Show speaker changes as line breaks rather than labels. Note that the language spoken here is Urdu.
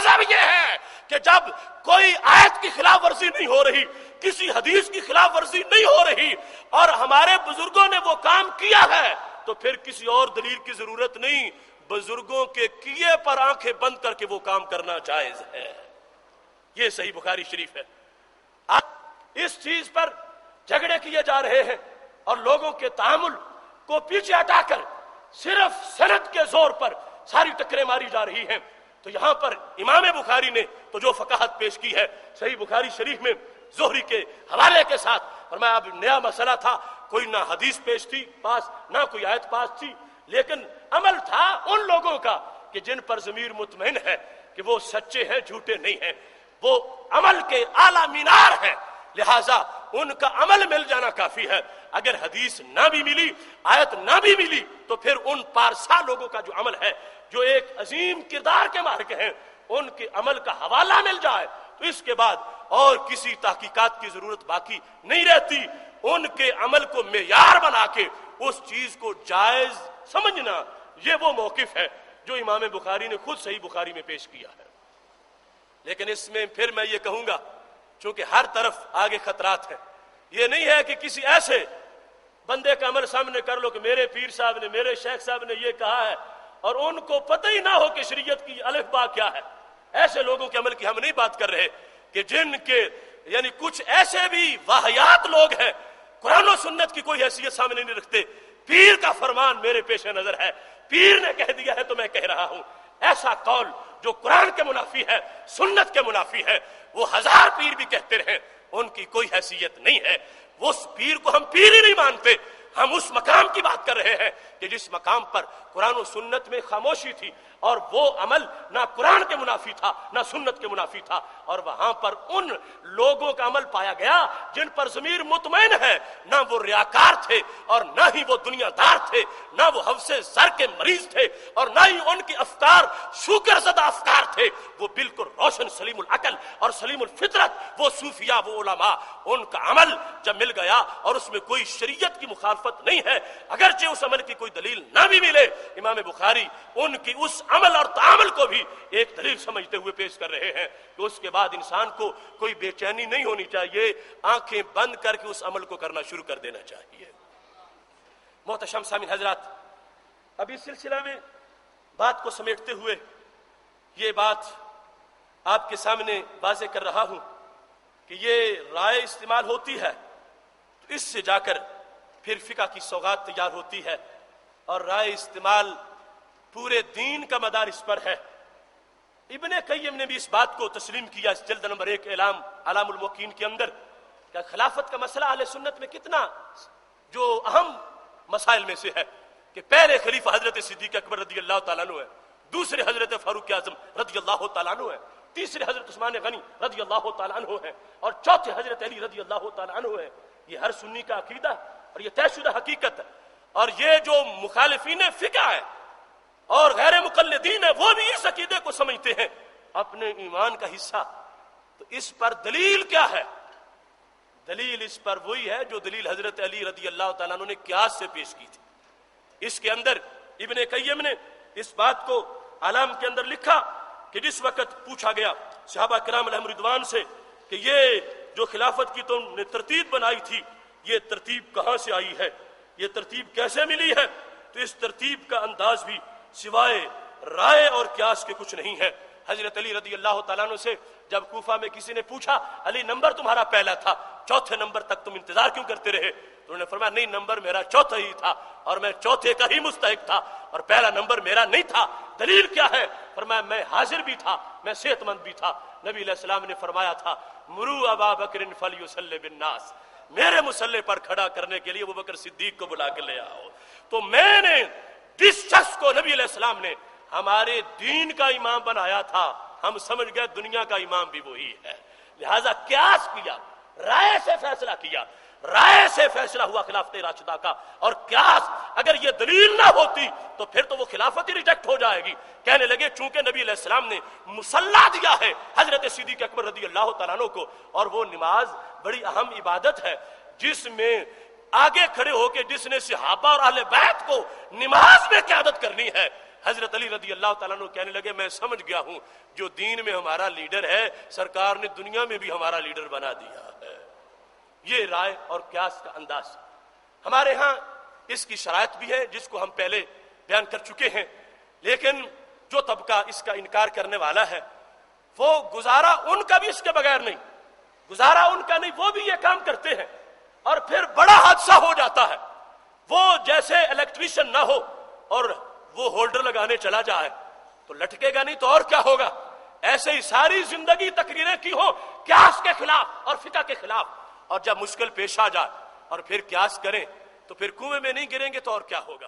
مذہب یہ ہے کہ جب کوئی آیت کی خلاف ورزی نہیں ہو رہی، کسی حدیث کی خلاف ورزی نہیں ہو رہی، اور ہمارے بزرگوں نے وہ کام کیا ہے، تو پھر کسی اور دلیل کی ضرورت نہیں، بزرگوں کے کیے پر آنکھیں بند کر کے وہ کام کرنا جائز ہے۔ یہ صحیح بخاری شریف ہے۔ اب اس چیز پر جھگڑے کیے جا رہے ہیں اور لوگوں کے تعامل کو پیچھے ہٹا کر صرف سند کے زور پر ساری ٹکریں ماری جا رہی ہیں۔ تو یہاں پر امام بخاری نے تو جو فقاہت پیش کی ہے صحیح بخاری شریف میں زہری کے حوالے کے ساتھ، فرمایا اب نیا مسئلہ تھا، کوئی نہ حدیث پیش تھی پاس، نہ کوئی آیت پاس تھی، لیکن عمل تھا ان لوگوں کا کہ جن پر ضمیر مطمئن ہے کہ وہ سچے ہیں، جھوٹے نہیں ہیں، وہ عمل کے اعلیٰ مینار ہیں، لہذا ان کا عمل مل جانا کافی ہے۔ اگر حدیث نہ بھی ملی، آیت نہ بھی ملی، تو پھر ان پارسا لوگوں کا جو عمل ہے، جو ایک عظیم کردار کے مالک ہیں، ان کے عمل کا حوالہ مل جائے تو اس کے بعد اور کسی تحقیقات کی ضرورت باقی نہیں رہتی۔ ان کے عمل کو معیار بنا کے اس چیز کو جائز سمجھنا، یہ وہ موقف ہے جو امام بخاری نے خود صحیح بخاری میں پیش کیا ہے۔ لیکن اس میں پھر میں یہ کہوں گا، چونکہ ہر طرف آگے خطرات ہیں، یہ نہیں ہے کہ کسی ایسے بندے کا عمل سامنے کر لو کہ میرے پیر صاحب نے، میرے شیخ صاحب نے یہ کہا ہے، اور ان کو پتہ ہی نہ ہو کہ شریعت کی الف با کیا ہے۔ ایسے لوگوں کے عمل کی ہم نہیں بات کر رہے کہ جن کے یعنی کچھ ایسے بھی واہیات لوگ ہیں، قرآن و سنت کی کوئی حیثیت سامنے نہیں رکھتے، پیر کا فرمان میرے پیش نظر ہے، پیر نے کہہ دیا ہے تو میں کہہ رہا ہوں۔ ایسا قول جو قرآن کے منافی ہے، سنت کے منافی ہے، وہ ہزار پیر بھی کہتے رہیں، ان کی کوئی حیثیت نہیں ہے۔ اس پیر کو ہم پیر ہی نہیں مانتے، ہم اس مقام کی بات کر رہے ہیں کہ جس مقام پر قرآن و سنت میں خاموشی تھی، اور وہ عمل نہ قرآن کے منافی تھا نہ سنت کے منافی تھا، اور وہاں پر ان لوگوں کا عمل پایا گیا جن پر ضمیر مطمئن ہے، نہ وہ ریاکار تھے اور نہ ہی وہ دنیا دار تھے، نہ وہ حوث زر کے مریض تھے، اور نہ ہی ان کے افکار شوگر زدہ افکار تھے، وہ بالکل روشن سلیم العقل اور سلیم الفطرت، وہ صوفیاء، وہ علماء۔ ان کا عمل جب مل گیا اور اس میں کوئی شریعت کی مخالفت نہیں ہے، اگرچہ اس عمل کی کوئی دلیل نہ بھی ملے، امام بخاری ان کی اس عمل اور تعامل کو بھی ایک دلیل سمجھتے ہوئے پیش کر رہے ہیں کہ اس کے بعد انسان کو کوئی بے چینی نہیں ہونی چاہیے، آنکھیں بند کر کے اس عمل کو کرنا شروع کر دینا چاہیے۔ محتشم سامعین حضرات، اب اس سلسلہ میں بات کو سمیٹتے ہوئے یہ بات آپ کے سامنے واضح کر رہا ہوں کہ یہ رائے استعمال ہوتی ہے تو اس سے جا کر پھر فقہ کی سوغات تیار ہوتی ہے، اور رائے استعمال پورے دین کا مدار اس پر ہے۔ ابن قیم نے بھی اس بات کو تسلیم کیا اس جلد نمبر 1 اعلام الموقعین کے اندر کہ خلافت کا مسئلہ اہل سنت میں کتنا جو اہم مسائل میں سے ہے کہ پہلے خلیفہ حضرت صدیق اکبر رضی اللہ تعالیٰ عنہ ہے، دوسرے حضرت فاروق اعظم رضی اللہ تعالیٰ عنہ ہے، تیسرے حضرت عثمان غنی رضی اللہ تعالیٰ عنہ ہے، اور چوتھے حضرت علی رضی اللہ تعالیٰ عنہ ہے۔ یہ ہر سنی کا عقیدہ اور یہ طے شدہ حقیقت ہے، اور یہ جو مخالفین فقہ ہے اور غیر مقلدین ہیں وہ بھی اس عقیدے کو سمجھتے ہیں اپنے ایمان کا حصہ۔ تو اس پر دلیل کیا ہے؟ دلیل اس پر وہی ہے جو دلیل حضرت علی رضی اللہ تعالیٰ عنہ نے قیاس سے پیش کی تھی۔ اس کے اندر ابن قیم نے اس بات کو علام کے اندر لکھا کہ جس وقت پوچھا گیا صحابہ کرام علیہم رضوان سے کہ یہ جو خلافت کی تم نے ترتیب بنائی تھی، یہ ترتیب کہاں سے آئی ہے، یہ ترتیب کیسے ملی ہے؟ تو اس ترتیب کا انداز بھی سوائے رائے اور قیاس کے کچھ نہیں ہے۔ حضرت علی رضی اللہ تعالیٰ عنہ سے جب کوفہ میں کسی نے پوچھا علی نمبر تمہارا پہلا تھا، چوتھے نمبر تک تم انتظار کیوں کرتے رہے؟ تو انہوں نے فرمایا نہیں، نمبر میرا چوتھا ہی تھا اور میں چوتھے کا ہی مستحق تھا اور پہلا نمبر میرا نہیں تھا۔ دلیل کیا ہے؟ فرمایا میں حاضر بھی تھا، میں صحت مند بھی تھا۔ نبی علیہ السلام نے فرمایا تھا مرو ابا بکر فلیصلی بالناس، میرے مصلی پر کھڑا کرنے کے لیے ابو بکر صدیق کو بلا کے لے آؤ۔ تو میں نے جس شخص کو نبی علیہ السلام نے ہمارے دین کا امام بنایا تھا، ہم سمجھ گئے دنیا کا امام بھی وہی ہے، لہذا قیاس کیا، رائے سے فیصلہ کیا، رائے سے فیصلہ ہوا خلافت راشدہ کا، اور قیاس اگر یہ دلیل نہ ہوتی تو پھر تو وہ خلافت ہی ریجیکٹ ہو جائے گی۔ کہنے لگے چونکہ نبی علیہ السلام نے مصلی دیا ہے حضرت صدیق اکبر رضی اللہ تعالیٰ عنہ کو، اور وہ نماز بڑی اہم عبادت ہے جس میں آگے کھڑے ہو کے جس نے صحابہ اور اہل بیت کو نماز میں قیادت کرنی ہے، حضرت علی رضی اللہ تعالیٰ عنہ کہنے لگے میں سمجھ گیا ہوں جو دین میں ہمارا لیڈر ہے سرکار نے دنیا میں بھی ہمارا لیڈر بنا دیا ہے. یہ رائے اور قیاس کا انداز ہمارے ہاں اس کی شرائط بھی ہے جس کو ہم پہلے بیان کر چکے ہیں، لیکن جو طبقہ اس کا انکار کرنے والا ہے وہ گزارا ان کا بھی اس کے بغیر نہیں، گزارا ان کا نہیں، وہ بھی یہ کام کرتے ہیں اور پھر بڑا حادثہ ہو جاتا ہے. وہ جیسے الیکٹریشین نہ ہو اور وہ ہولڈر لگانے چلا جائے تو لٹکے گا نہیں تو اور کیا ہوگا. ایسے ہی ساری زندگی تقریریں کی ہو قیاس کے خلاف اور فقہ کے خلاف، اور جب مشکل پیش آ جائے اور پھر قیاس کریں تو پھر کنویں میں نہیں گریں گے تو اور کیا ہوگا.